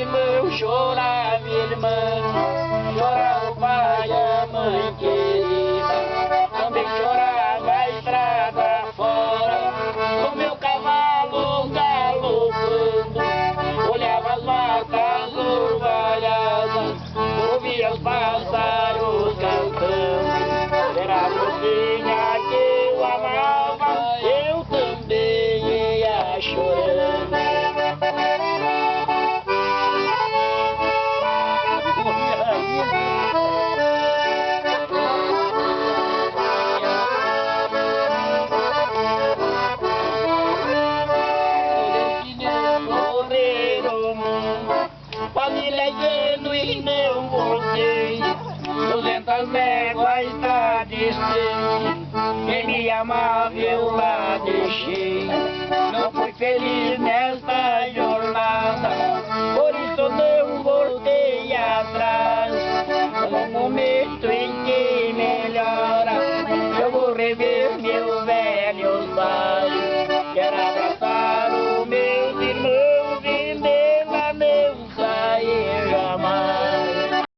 irmã, eu chorava, irmã, chorava o pai e a mãe querida, também chorava a estrada fora, o meu cavalo galopando, olhava as matas orvalhadas, ouvia os pássaros cantando, era a mocinha que eu amava, eu também ia chorando. Família Geno e não voltei, 200 léguas está distante, quem me amava eu lá deixei, não fui feliz nesta jornada, por isso eu não voltei atrás, no momento em que melhora, eu vou rever meus velhos pais.